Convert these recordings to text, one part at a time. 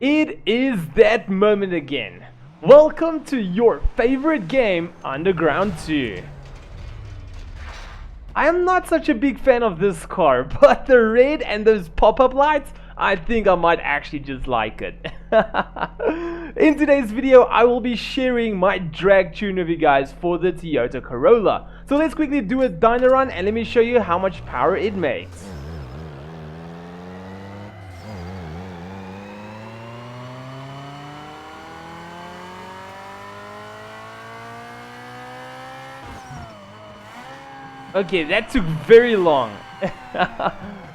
It is that moment again. Welcome to your favorite game, Underground 2. I am not such a big fan of this car, but the red and those pop-up lights, I think I might actually just like it. In today's video, I will be sharing my drag tune with you guys for the Toyota Corolla. So let's quickly do a dyno run and let me show you how much power it makes. Okay, that took very long.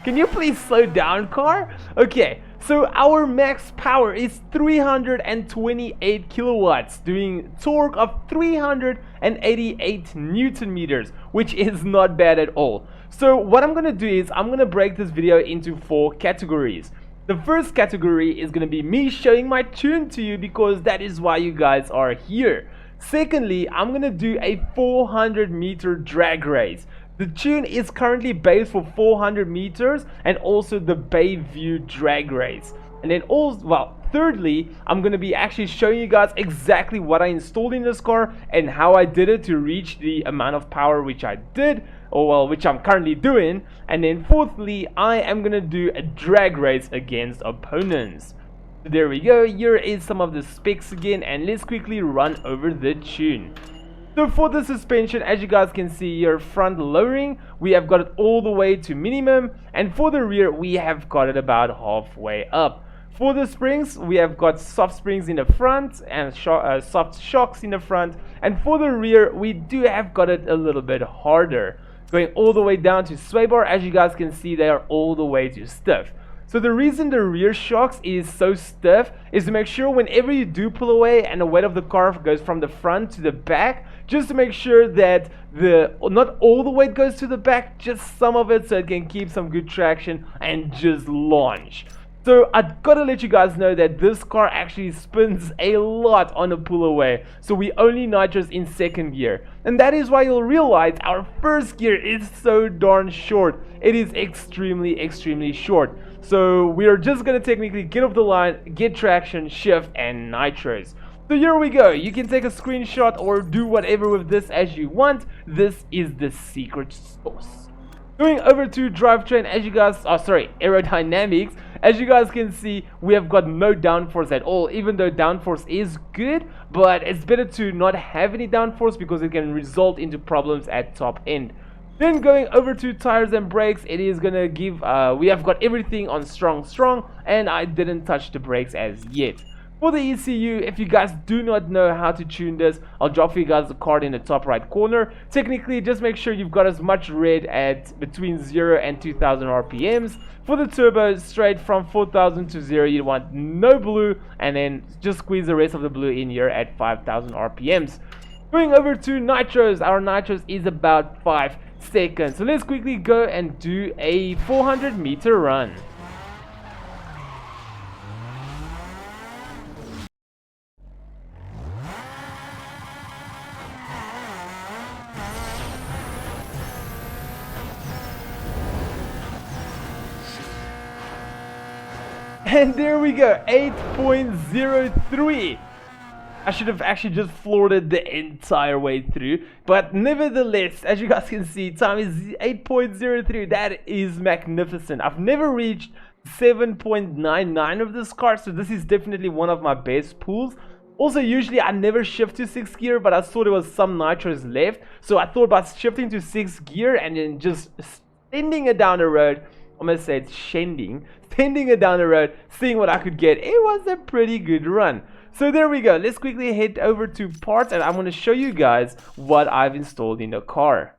Can you please slow down, car? Okay, so our max power is 328 kilowatts, doing torque of 388 newton meters, which is not bad at all. So what I'm gonna do is I'm gonna break this video into 4 categories. The first category is gonna be me showing my tune to you because that is why you guys are here. Secondly, I'm going to do a 400-meter drag race. The tune is currently based for 400 meters and also the Bayview drag race. And then thirdly, I'm going to be actually showing you guys exactly what I installed in this car and how I did it to reach the amount of power which I did, which I'm currently doing. And then fourthly, I am going to do a drag race against opponents. There we go, here is some of the specs again, and let's quickly run over the tune. So for the suspension, as you guys can see here, front lowering, we have got it all the way to minimum, and for the rear, we have got it about halfway up. For the springs, we have got soft springs in the front and soft shocks in the front, and for the rear, we do have got it a little bit harder. Going all the way down to sway bar, as you guys can see, they are all the way to stiff. So the reason the rear shocks is so stiff is to make sure whenever you do pull away and the weight of the car goes from the front to the back, just to make sure that not all the weight goes to the back, just some of it, so it can keep some good traction and just launch. So I've got to let you guys know that this car actually spins a lot on a pull away. So we only nitros in second gear. And that is why you'll realize our first gear is so darn short. It is extremely short. So we are just going to technically get off the line, get traction, shift, and nitros. So here we go. You can take a screenshot or do whatever with this as you want. This is the secret sauce. Going over to drivetrain, aerodynamics, as you guys can see, we have got no downforce at all, even though downforce is good, but it's better to not have any downforce because it can result into problems at top end. Then going over to tires and brakes, it is gonna give, we have got everything on strong, and I didn't touch the brakes as yet. For the ECU, if you guys do not know how to tune this, I'll drop for you guys the card in the top right corner. Technically, just make sure you've got as much red at between 0 and 2000 RPMs. For the turbo, straight from 4000 to 0, you want no blue, and then just squeeze the rest of the blue in here at 5000 RPMs. Going over to nitros, our nitros is about 5 seconds. So let's quickly go and do a 400-meter run. And there we go, 8.03. I should have actually just floored it the entire way through. But nevertheless, as you guys can see, time is 8.03. That is magnificent. I've never reached 7.99 of this car, so this is definitely one of my best pulls. Also, usually I never shift to 6th gear, but I saw there was some nitros left. So I thought about shifting to 6th gear and then just sending it down the road. I'm gonna say it's sending it down the road, seeing what I could get. It was a pretty good run. So there we go. Let's quickly head over to parts and I'm going to show you guys what I've installed in the car.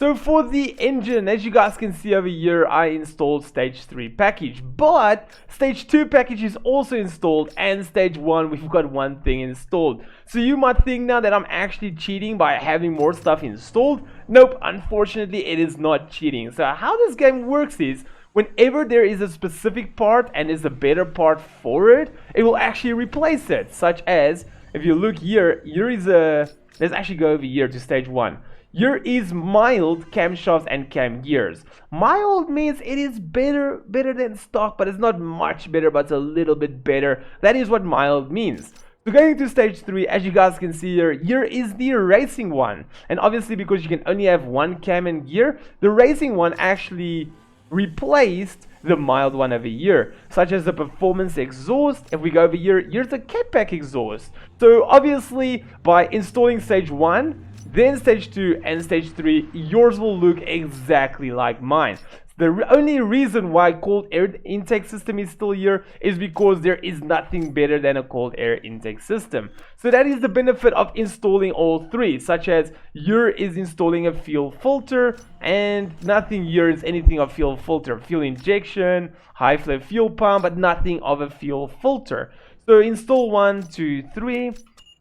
So for the engine, as you guys can see over here, I installed stage 3 package, but stage 2 package is also installed, and stage 1 we've got one thing installed. So you might think now that I'm actually cheating by having more stuff installed. Nope, unfortunately it is not cheating. So how this game works is, whenever there is a specific part and is a better part for it, it will actually replace it. Such as, if you look here, let's actually go over here to stage 1. Here is mild camshafts and cam gears. Mild means it is better than stock, but it's not much better, but it's a little bit better. That is what mild means. So going to stage 3, as you guys can see here is the racing one. And obviously because you can only have one cam and gear, the racing one actually replaced the mild one over here, such as the performance exhaust. If we go over here, here's the catpack exhaust. So obviously by installing stage 1, then stage 2 and stage 3, yours will look exactly like mine. The only reason why cold air intake system is still here is because there is nothing better than a cold air intake system. So that is the benefit of installing all three, such as here is installing a fuel filter, and nothing here is anything of fuel filter. Fuel injection, high flow fuel pump, but nothing of a fuel filter. So install 1, 2, 3,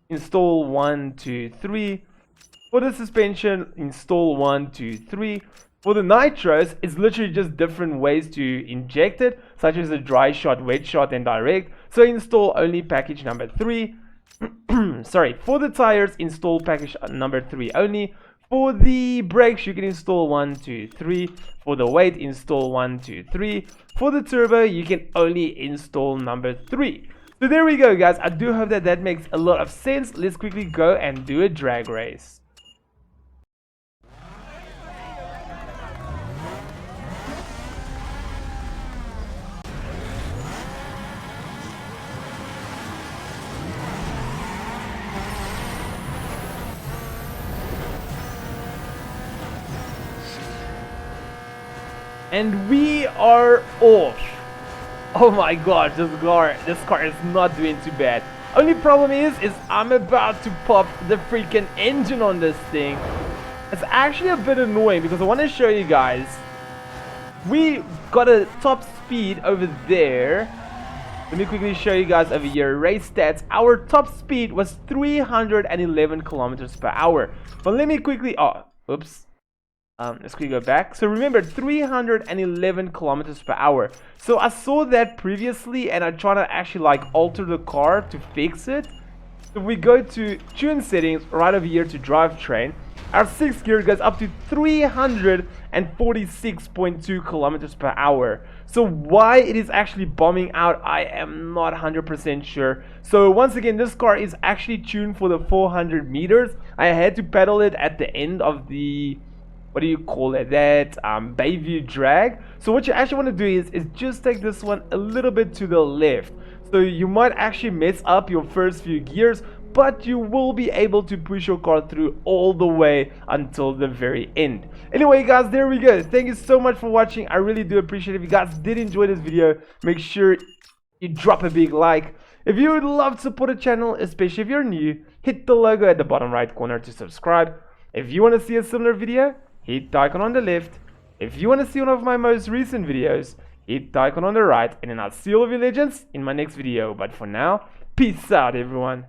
install 1, 2, 3. For the suspension, install 1, 2, 3. For the nitros, it's literally just different ways to inject it, such as a dry shot, wet shot, and direct. So install only package number 3. Sorry, for the tires, install package number 3 only. For the brakes, you can install 1, 2, 3. For the weight, install 1, 2, 3. For the turbo, you can only install number 3. So there we go, guys. I do hope that that makes a lot of sense. Let's quickly go and do a drag race. And we are off. Oh my gosh, this car is not doing too bad. Only problem is I'm about to pop the freaking engine on this thing. It's actually a bit annoying because I want to show you guys. We got a top speed over there. Let me quickly show you guys over here. Race stats. Our top speed was 311 kilometers per hour. But let me quickly, oops. Let's quickly go back. So remember, 311 kilometers per hour. So I saw that previously and I tried to actually like alter the car to fix it. So we go to tune settings right over here to drivetrain. Our 6th gear goes up to 346.2 kilometers per hour. So why it is actually bombing out, I am not 100% sure. So once again, this car is actually tuned for the 400 meters. I had to pedal it at the end of the, what do you call it, that Bayview drag. So what you actually want to do is just take this one a little bit to the left. So you might actually mess up your first few gears, but you will be able to push your car through all the way until the very end. Anyway guys, there we go. Thank you so much for watching. I really do appreciate it. If you guys did enjoy this video, make sure you drop a big like. If you would love to support the channel, especially if you're new, hit the logo at the bottom right corner to subscribe. If you want to see a similar video, hit the icon on the left. If you want to see one of my most recent videos, hit the icon on the right. And then I'll see all of you legends in my next video. But for now, peace out everyone.